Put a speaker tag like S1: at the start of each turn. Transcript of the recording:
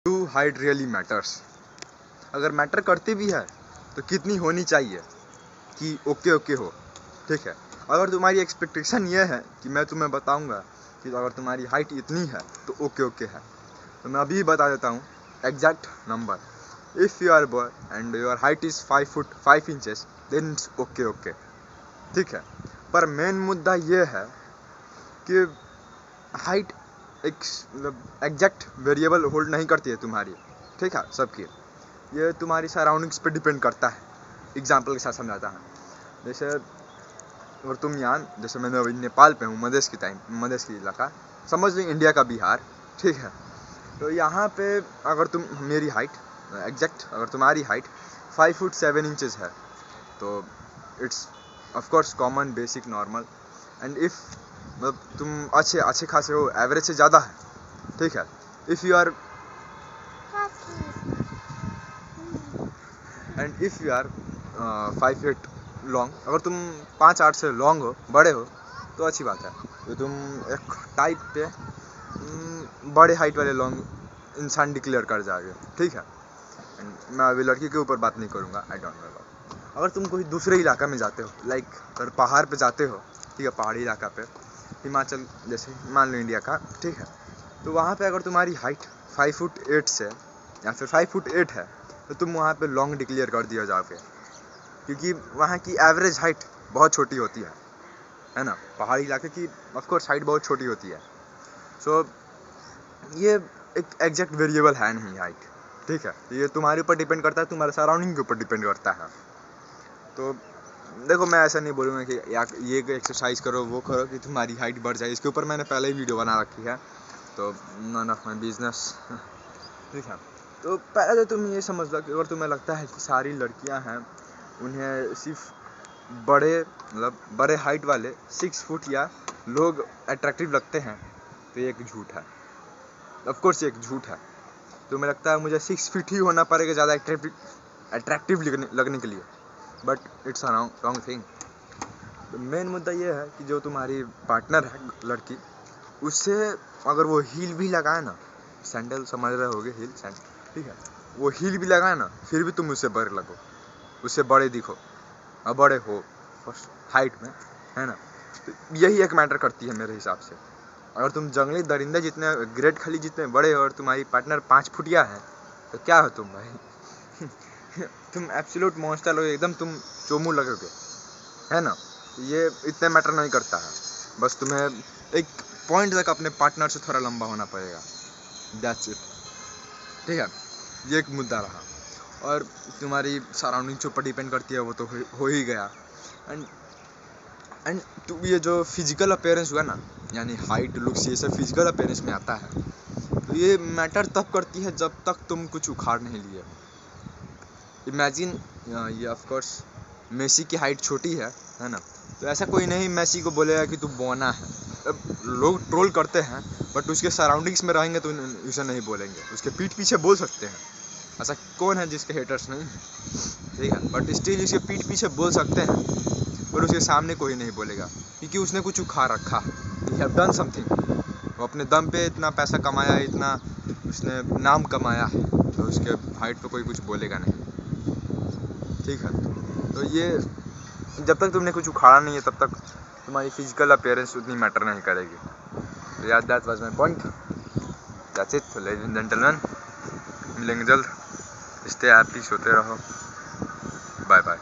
S1: Do height really matters? अगर matter करती भी है तो कितनी होनी चाहिए कि ओके ओके हो, ठीक है। अगर तुम्हारी एक्सपेक्टेशन ये है कि मैं तुम्हें बताऊंगा कि अगर तुम्हारी हाइट इतनी है तो ओके ओके है, तो मैं अभी बता देता हूँ exact number. If you are boy and your height is 5 foot 5 inches then it's okay okay, ठीक है। पर मेन मुद्दा ये है कि हाइट एक एग्जैक्ट वेरिएबल होल्ड नहीं करती है तुम्हारी, ठीक है, सबकी। ये तुम्हारी सराउंडिंग्स पे डिपेंड करता है। एग्जाम्पल के साथ समझाता है। जैसे अगर तुम यहाँ, जैसे मैं अभी नेपाल पे हूँ, मधेश की इलाका, समझ लो इंडिया का बिहार, ठीक है। तो यहाँ पे अगर तुम मेरी हाइट एग्जैक्ट, अगर तुम्हारी हाइट 5 फुट 7 इंचेस है तो it's of course common basic normal. And if मतलब तुम अच्छे खासे हो, एवरेज से ज़्यादा है, ठीक है। If you are 5 feet long, अगर तुम 5'8" से लॉन्ग हो, बड़े हो, तो अच्छी बात है। तो तुम एक टाइप पे बड़े हाइट वाले लॉन्ग इंसान डिक्लेयर कर जाओगे, ठीक है। मैं अभी लड़की के ऊपर बात नहीं करूँगा, आई डोंट नो। अगर तुम कोई दूसरे इलाका में जाते हो, लाइक अगर पहाड़ पे जाते हो, ठीक है, पहाड़ी इलाका पे, हिमाचल जैसे मान लो इंडिया का, ठीक है। तो वहाँ पे अगर तुम्हारी हाइट 5 फुट 8 से या फिर 5 फुट 8 है तो तुम वहाँ पे लॉन्ग डिक्लेयर कर दिया जाओगे, क्योंकि वहाँ की एवरेज हाइट बहुत छोटी होती है ना। पहाड़ी इलाके की ऑफकोर्स हाइट बहुत छोटी होती है। सो ये एक एग्जैक्ट वेरिएबल है नहीं हाइट, ठीक है। ये तुम्हारे ऊपर डिपेंड करता है, तुम्हारे सराउंडिंग के ऊपर डिपेंड करता है। तो देखो, मैं ऐसा नहीं बोलूँगा कि या ये एक्सरसाइज करो वो करो कि तुम्हारी हाइट बढ़ जाए। इसके ऊपर मैंने पहले ही वीडियो बना रखी है, तो नन ऑफ माई बिजनेस, ठीक है। तो पहले तो तुम ये समझ लो कि अगर तुम्हें लगता है कि सारी लड़कियां हैं, उन्हें सिर्फ बड़े हाइट वाले 6 फुट या लोग अट्रैक्टिव लगते हैं, तो ये एक झूठ है। ऑफकोर्स ये एक झूठ है। तुम्हें लगता है मुझे 6 फीट ही होना पड़ेगा ज़्यादा अट्रैक्टिव लगने के लिए, but it's a wrong thing. Main मुद्दा ये है कि जो तुम्हारी पार्टनर है लड़की, उससे अगर वो हील भी लगाए ना, सैंडल समझ रहे होगे, हील सैंडल, ठीक है, वो हील भी लगाए ना, फिर भी तुम उससे बड़े लगो, उससे बड़े दिखो और बड़े हो फर्स्ट हाइट में, है ना। तो यही एक मैटर करती है मेरे हिसाब से। अगर तुम जंगली दरिंदे जितने, ग्रेट खली जितने बड़े हो और तुम्हारी पार्टनर 5 फुटिया है, तो क्या हो तुम भाई? तुम एब्सोल्यूट मॉन्स्टर लोगे, एकदम तुम चोमू लगोगे, है ना। ये इतने मैटर नहीं करता है, बस तुम्हें एक पॉइंट तक अपने पार्टनर से थोड़ा लंबा होना पड़ेगा, दैट्स इट, ठीक है। ये एक मुद्दा रहा। और तुम्हारी सराउंडिंग्स ऊपर डिपेंड करती है, वो तो हो ही गया। एंड ये जो फिजिकल अपीयरेंस हुआ ना, यानी हाइट, लुक्स, ये सब फिजिकल अपीयरेंस में आता है। तो ये मैटर तब करती है जब तक तुम कुछ उखाड़ नहीं लिए। इमेजिन, ये ऑफकोर्स मेसी की हाइट छोटी है ना, तो ऐसा कोई नहीं मेसी को बोलेगा कि तू बौना है। अब लोग ट्रोल करते हैं, बट उसके सराउंडिंग्स में रहेंगे तो उसे नहीं बोलेंगे, उसके पीठ पीछे बोल सकते हैं। ऐसा कौन है जिसके हेटर्स नहीं है, ठीक है, बट स्टिल उसके पीठ पीछे बोल सकते हैं, पर उसके सामने कोई नहीं बोलेगा, क्योंकि उसने कुछ उखाड़ रखा है, ही हैव डन समथिंग। वो अपने दम पे इतना पैसा कमाया, इतना उसने नाम कमाया है, तो उसके हाइट पे कोई कुछ बोलेगा नहीं, ठीक है। तो ये जब तक तुमने कुछ उखाड़ा नहीं है, तब तक तुम्हारी फिजिकल अपीयरेंस उतनी मैटर नहीं करेगी। तो यार, that was my point, that's it ladies and gentleman. मिलेंगे जल्द, स्टे हैप्पी, सोते रहो, बाय बाय।